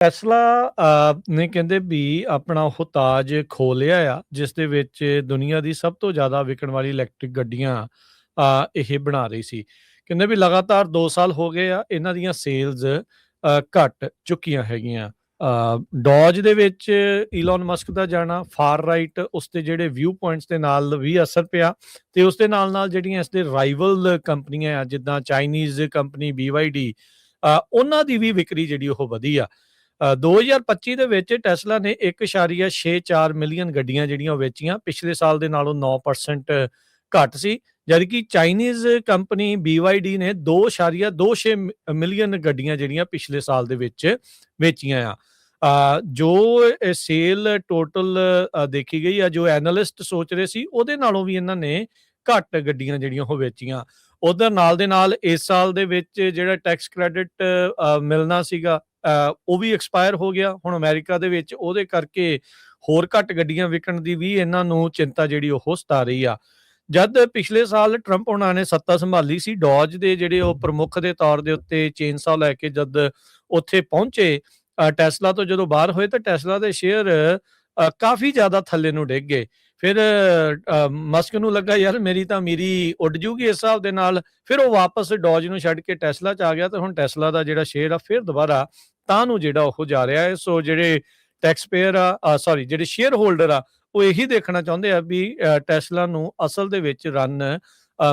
Tesla ਨੇ ਕਹਿੰਦੇ ਵੀ ਆਪਣਾ ਉਹ ਤਾਜ ਖੋ ਲਿਆ ਆ, ਜਿਸ ਦੇ ਵਿੱਚ ਦੁਨੀਆ ਦੀ ਸਭ ਤੋਂ ਜ਼ਿਆਦਾ ਵਿਕਣ ਵਾਲੀ ਇਲੈਕਟ੍ਰਿਕ ਗੱਡੀਆਂ ਇਹ ਬਣਾ ਰਹੀ ਸੀ। ਕਹਿੰਦੇ ਵੀ ਲਗਾਤਾਰ 2 ਸਾਲ ਹੋ ਗਏ ਆ, ਇਹਨਾਂ ਦੀਆਂ ਸੇਲਜ਼ ਘਟ ਚੁੱਕੀਆਂ ਹੈਗੀਆਂ। ਡੋਜ ਦੇ ਵਿੱਚ ਈਲਨ ਮਸਕ ਦਾ ਜਾਣਾ, ਫਾਰ ਰਾਈਟ ਉਸਦੇ ਜਿਹੜੇ ਵਿਊ ਪੁਆਇੰਟਸ ਦੇ ਨਾਲ ਵੀ ਅਸਰ ਪਿਆ ਤੇ ਉਸਦੇ ਨਾਲ-ਨਾਲ ਜਿਹੜੀਆਂ ਇਸਦੇ ਰਾਈਵਲ ਕੰਪਨੀਆਂ ਆ, ਜਿੱਦਾਂ ਚਾਈਨੀਜ਼ ਕੰਪਨੀ BYD, ਉਹਨਾਂ ਦੀ ਵੀ ਵਿਕਰੀ ਜਿਹੜੀ ਉਹ ਵਧੀ ਆ। 2025 ਦੇ ਵਿੱਚ ਟੈਸਲਾ ਨੇ 1.64 ਮਿਲੀਅਨ ਗੱਡੀਆਂ ਜਿਹੜੀਆਂ ਉਹ ਵੇਚੀਆਂ, ਪਿਛਲੇ ਸਾਲ ਦੇ ਨਾਲੋਂ 9% ਘੱਟ ਸੀ। ਜਦਕਿ ਚਾਈਨੀਜ਼ ਕੰਪਨੀ BYD ਨੇ 2.26 ਮਿਲੀਅਨ ਗੱਡੀਆਂ ਜਿਹੜੀਆਂ ਪਿਛਲੇ ਸਾਲ ਦੇ ਵਿੱਚ ਵੇਚੀਆਂ ਆ। ਜੋ ਸੇਲ ਟੋਟਲ ਦੇਖੀ ਗਈ ਆ, ਜੋ ਐਨਾਲਿਸਟ ਸੋਚ ਰਹੇ ਸੀ ਉਹਦੇ ਨਾਲੋਂ ਵੀ ਇਹਨਾਂ ਨੇ ਘੱਟ ਗੱਡੀਆਂ ਜਿਹੜੀਆਂ ਉਹ ਵੇਚੀਆਂ। ਉਧਰ ਨਾਲ ਦੇ ਨਾਲ ਇਸ ਸਾਲ ਦੇ ਵਿੱਚ ਜਿਹੜਾ ਟੈਕਸ ਕ੍ਰੈਡਿਟ ਮਿਲਣਾ ਸੀਗਾ, ਉਹ ਵੀ ਐਕਸਪਾਇਰ ਹੋ ਗਿਆ। ਹੁਣ ਅਮਰੀਕਾ ਦੇ ਵਿੱਚ ਉਹਦੇ ਕਰਕੇ ਹੋਰ ਘੱਟ ਗੱਡੀਆਂ ਵਿਕਣ ਦੀ ਵੀ ਇਹਨਾਂ ਨੂੰ ਚਿੰਤਾ ਜਿਹੜੀ ਉਹ ਸਤਾ ਰਹੀ ਆ। ਜਦ ਪਿਛਲੇ ਸਾਲ ਟਰੰਪ ਉਹਨਾਂ ਨੇ ਸੱਤਾ ਸੰਭਾਲੀ ਸੀ, ਡੋਜ ਦੇ ਜਿਹੜੇ ਉਹ ਪ੍ਰਮੁੱਖ ਦੇ ਤੌਰ ਦੇ ਉੱਤੇ ਚੇਨਸਾ ਲੈ ਕੇ ਜਦ ਉੱਥੇ ਪਹੁੰਚੇ, ਟੈਸਲਾ ਤੋਂ ਜਦੋਂ ਬਾਹਰ ਹੋਏ ਤਾਂ ਟੈਸਲਾ ਦੇ ਸ਼ੇਅਰ ਕਾਫੀ ਜ਼ਿਆਦਾ ਥੱਲੇ ਨੂੰ ਡਿੱਗ ਗਏ। ਫਿਰ ਮਸਕ ਨੂੰ ਲੱਗਾ ਯਾਰ ਮੇਰੀ ਤਾਂ ਅਮੀਰੀ ਉੱਡ ਜੂਗੀ ਇਸ ਹਿਸਾਬ ਦੇ ਨਾਲ, ਫਿਰ ਉਹ ਵਾਪਸ ਡੋਜ ਨੂੰ ਛੱਡ ਕੇ ਟੈਸਲਾ 'ਚ ਆ ਗਿਆ ਤੇ ਹੁਣ ਟੈਸਲਾ ਦਾ ਜਿਹੜਾ ਸ਼ੇਅਰ ਆ ਫਿਰ ਦੁਬਾਰਾ ਤਾਂ ਨੂੰ ਜਿਹੜਾ ਉਹ ਜਾ ਰਿਹਾ ਹੈ। ਸੋ ਜਿਹੜੇ ਟੈਕਸ ਪੇਅਰ ਜਿਹੜੇ ਸ਼ੇਅਰ ਹੋਲਡਰ ਆ, ਉਹ ਇਹੀ ਦੇਖਣਾ ਚਾਹੁੰਦੇ ਆ ਵੀ ਟੈਸਲਾ ਨੂੰ ਅਸਲ ਦੇ ਵਿੱਚ ਰਨ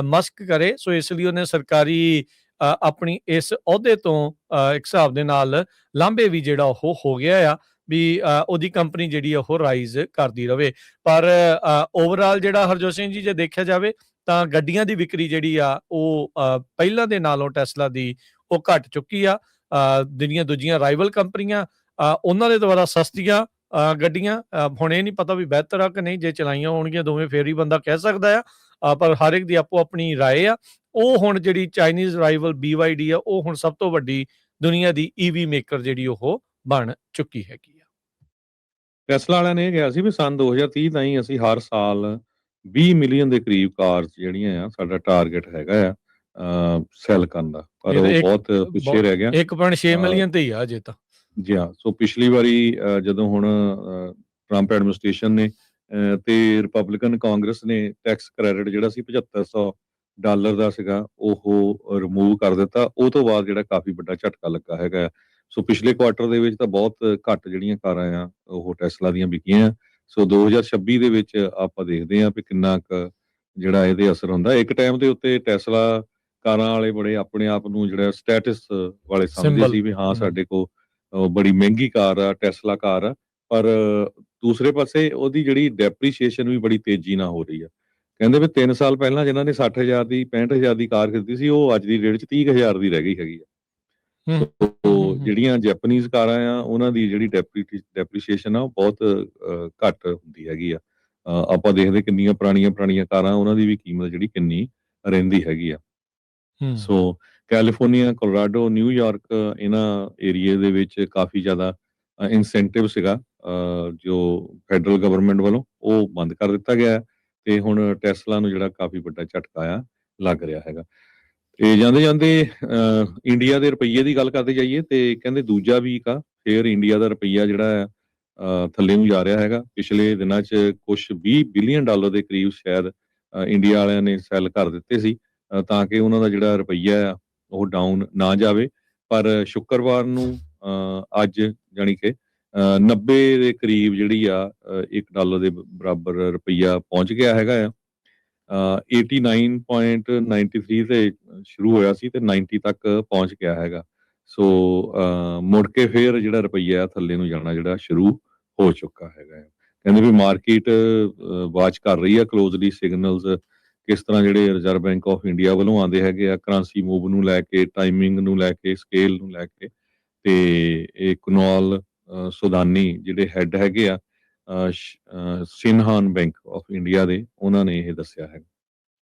ਮਸਕ ਕਰੇ। ਸੋ ਇਸ ਲਈ ਉਹਨੇ ਸਰਕਾਰੀ ਆਪਣੀ ਇਸ ਅਹੁਦੇ ਤੋਂ ਇੱਕ ਹਿਸਾਬ ਦੇ ਨਾਲ ਲਾਂਭੇ ਵੀ ਜਿਹੜਾ ਉਹ ਹੋ ਗਿਆ ਆ ਵੀ ਉਹਦੀ ਕੰਪਨੀ ਜਿਹੜੀ ਉਹ ਰਾਈਜ਼ ਕਰਦੀ ਰਵੇ। ਪਰ ਓਵਰਆਲ ਜਿਹੜਾ ਹਰਜੋਤ ਸਿੰਘ ਜੀ, ਜੇ ਦੇਖਿਆ ਜਾਵੇ ਤਾਂ ਗੱਡੀਆਂ ਦੀ ਵਿਕਰੀ ਜਿਹੜੀ ਆ ਉਹ ਪਹਿਲਾਂ ਦੇ ਨਾਲੋਂ ਟੈਸਲਾ ਦੀ ਉਹ ਘਟ ਚੁੱਕੀ ਆ। ਜਿਹੜੀਆਂ ਦੂਜੀਆਂ ਰਾਈਵਲ ਕੰਪਨੀਆਂ ਉਹਨਾਂ ਦੇ ਦੁਆਰਾ ਸਸਤੀਆਂ ਗੱਡੀਆਂ, ਹੁਣ ਇਹ ਨਹੀਂ ਪਤਾ ਵੀ ਬਿਹਤਰ ਆ ਕਿ ਨਹੀਂ, ਜੇ ਚਲਾਈਆਂ ਹੋਣਗੀਆਂ ਦੋਵੇਂ ਫੇਰ ਹੀ ਬੰਦਾ ਕਹਿ ਸਕਦਾ ਆ। ਪਰ ਹਰ ਇੱਕ ਦੀ ਆਪੋ ਆਪਣੀ ਰਾਏ ਆ। ਉਹ ਹੁਣ ਜਿਹੜੀ ਚਾਈਨੀਜ਼ ਰਾਈਵਲ BYD ਆ, ਉਹ ਹੁਣ ਸਭ ਤੋਂ ਵੱਡੀ ਦੁਨੀਆ ਦੀ EV ਮੇਕਰ ਜਿਹੜੀ ਉਹ ਬਣ ਚੁੱਕੀ ਹੈਗੀ ਆ। ਟੈਸਲਾ ਵਾਲਿਆਂ ਨੇ ਇਹ ਕਿਹਾ ਸੀ ਵੀ ਸੰਨ 2030 ਤਾਈਂ ਅਸੀਂ ਹਰ ਸਾਲ 20 ਮਿਲੀਅਨ ਦੇ ਕਰੀਬ ਕਾਰਸ ਜਿਹੜੀਆਂ ਆ ਸਾਡਾ ਟਾਰਗੇਟ ਹੈਗਾ ਆ ਸੈਲ ਕਰਨ ਦਾ, ਪਰ ਉਹ ਬਹੁਤ ਪਿੱਛੇ ਰਹਿ ਗਿਆ। 1.6 ਮਿਲੀਅਨ ਤੇ ਹੀ ਆ ਅਜੇ ਤਾਂ। ਜੀ ਹਾਂ, ਸੋ ਪਿਛਲੀ ਵਾਰੀ ਜਦੋਂ ਹੁਣ ਟਰੰਪ ਐਡਮਿਨਿਸਟ੍ਰੇਸ਼ਨ ਨੇ ਤੇ ਰਿਪਬਲਿਕਨ ਕਾਂਗਰਸ ਨੇ ਟੈਕਸ ਕ੍ਰੈਡਿਟ ਜਿਹੜਾ ਸੀ $7500 ਦਾ ਸੀਗਾ, ਉਹ ਰਿਮੂਵ ਕਰ ਦਿੱਤਾ। ਉਹ ਤੋਂ ਬਾਅਦ ਜਿਹੜਾ ਕਾਫੀ ਵੱਡਾ ਝਟਕਾ ਲੱਗਾ ਹੈਗਾ। ਸੋ ਪਿਛਲੇ ਕੁਆਟਰ ਦੇ ਵਿੱਚ ਤਾਂ ਬਹੁਤ ਘੱਟ ਜਿਹੜੀਆਂ ਕਾਰਾਂ ਆ ਉਹ ਟੈਸਲਾ ਦੀਆਂ ਵਿਕੀਆਂ। ਸੋ 2026 ਦੇ ਵਿੱਚ ਆਪਾਂ ਦੇਖਦੇ ਹਾਂ ਵੀ ਕਿੰਨਾ ਕੁ ਜਿਹੜਾ ਇਹਦੇ ਅਸਰ ਹੁੰਦਾ। ਇੱਕ ਟਾਈਮ ਦੇ ਉੱਤੇ ਟੈਸਲਾ ਕਾਰਾਂ ਵਾਲੇ ਬੜੇ ਆਪਣੇ ਆਪ ਨੂੰ ਜਿਹੜਾ ਸਟੇਟਸ ਵਾਲੇ ਸਮਝਦੇ ਸੀ ਵੀ ਹਾਂ ਸਾਡੇ ਕੋਲ ਬੜੀ ਮਹਿੰਗੀ ਕਾਰ ਆ, ਟੈਸਲਾ ਕਾਰ ਆ। ਪਰ ਦੂਸਰੇ ਪਾਸੇ ਉਹਦੀ ਜਿਹੜੀ ਡੈਪਰੀਸ਼ੀਏਸ਼ਨ ਵੀ ਬੜੀ ਤੇਜ਼ੀ ਨਾਲ ਹੋ ਰਹੀ ਆ। ਕਹਿੰਦੇ ਵੀ 3 ਸਾਲ ਪਹਿਲਾਂ ਜਿਨ੍ਹਾਂ ਨੇ 60,000 ਦੀ 65,000 ਦੀ ਕਾਰ ਖਰੀਦੀ ਸੀ, ਉਹ ਅੱਜ ਦੀ ਡੇਟ 'ਚ 30,000 ਦੀ ਰਹਿ ਗਈ ਹੈਗੀ ਆ। ਸੋ ਜਿਹੜੀਆਂ ਜੈਪਨੀਜ਼ ਕਾਰਾਂ ਆ ਉਹਨਾਂ ਦੀ ਜਿਹੜੀ ਡੈਪਰੀਸ਼ੀਏਸ਼ਨ ਆ ਉਹ ਬਹੁਤ ਘੱਟ ਹੁੰਦੀ ਹੈਗੀ ਆ। ਆਪਾਂ ਦੇਖਦੇ ਕਿੰਨੀਆਂ ਪੁਰਾਣੀਆਂ ਕਾਰਾਂ, ਉਹਨਾਂ ਦੀ ਵੀ ਕੀਮਤ ਜਿਹੜੀ ਕਿੰਨੀ ਰਹਿੰਦੀ ਹੈਗੀ ਆ। ਸੋ ਕੈਲੀਫੋਰਨੀਆ, ਕੋਲੋਰਾਡੋ, ਨਿਊਯਾਰਕ, ਇਹਨਾਂ ਏਰੀਏ ਦੇ ਵਿੱਚ ਕਾਫੀ ਜ਼ਿਆਦਾ ਇਨਸੈਂਟਿਵ ਸੀਗਾ ਜੋ ਫੈਡਰਲ ਗਵਰਨਮੈਂਟ ਵੱਲੋਂ, ਉਹ ਬੰਦ ਕਰ ਦਿੱਤਾ ਗਿਆ ਤੇ ਹੁਣ ਟੈਸਲਾ ਨੂੰ ਜਿਹੜਾ ਕਾਫੀ ਵੱਡਾ ਝਟਕਾ ਆ ਲੱਗ ਰਿਹਾ ਹੈਗਾ। ਤੇ ਜਾਂਦੇ ਇੰਡੀਆ ਦੇ ਰੁਪਈਏ ਦੀ ਗੱਲ ਕਰਦੇ ਜਾਈਏ ਤੇ ਕਹਿੰਦੇ ਦੂਜਾ ਵੀਕ ਆ ਫੇਰ ਇੰਡੀਆ ਦਾ ਰੁਪਈਆ ਜਿਹੜਾ ਥੱਲੇ ਨੂੰ ਜਾ ਰਿਹਾ ਹੈਗਾ। ਪਿਛਲੇ ਦਿਨਾਂ 'ਚ ਕੁਛ $20 ਬਿਲੀਅਨ ਦੇ ਕਰੀਬ ਸ਼ਾਇਦ ਇੰਡੀਆ ਵਾਲਿਆਂ ਨੇ ਸੈੱਲ ਕਰ ਦਿੱਤੇ ਸੀ ਤਾਂ ਕਿ ਉਹਨਾਂ ਦਾ ਜਿਹੜਾ ਰੁਪਈਆ ਆ ਉਹ ਡਾਊਨ ਨਾ ਜਾਵੇ। ਪਰ ਸ਼ੁੱਕਰਵਾਰ ਨੂੰ ਅੱਜ ਜਾਣੀ ਕਿ 90 ਦੇ ਕਰੀਬ ਜਿਹੜੀ ਆ $1 ਦੇ ਬਰਾਬਰ ਰੁਪਈਆ ਪਹੁੰਚ ਗਿਆ ਹੈਗਾ ਆ। 89.93 ਤੇ ਸ਼ੁਰੂ ਹੋਇਆ ਸੀ ਤੇ 90 ਤੱਕ ਪਹੁੰਚ ਗਿਆ ਹੈਗਾ। ਸੋ ਮੁੜ ਕੇ ਫੇਰ ਜਿਹੜਾ ਰੁਪਈਆ ਥੱਲੇ ਨੂੰ ਜਾਣਾ ਜਿਹੜਾ ਸ਼ੁਰੂ ਹੋ ਚੁੱਕਾ ਹੈਗਾ। ਕਹਿੰਦੇ ਵੀ ਮਾਰਕੀਟ ਵਾਚ ਕਰ ਰਹੀ ਆ ਕਲੋਜ਼ਲੀ ਸਿਗਨਲਸ, ਕਿਸ ਤਰ੍ਹਾਂ ਜਿਹੜੇ ਰਿਜ਼ਰਵ ਬੈਂਕ ਆਫ ਇੰਡੀਆ ਵੱਲੋਂ ਆਉਂਦੇ ਹੈਗੇ ਆ ਕਰੰਸੀ ਮੂਵ ਨੂੰ ਲੈ ਕੇ, ਟਾਈਮਿੰਗ ਨੂੰ ਲੈ ਕੇ, ਸਕੇਲ ਨੂੰ ਲੈ ਕੇ। ਤੇ ਇਹ ਕੁਨਾਲ ਸੁਦਾਨੀ ਜਿਹੜੇ ਹੈਡ ਹੈਗੇ ਆ ਸਿਨਹਾਨ ਬੈਂਕ ਆਫ ਇੰਡੀਆ ਦੇ, ਉਹਨਾਂ ਨੇ ਇਹ ਦੱਸਿਆ ਹੈ।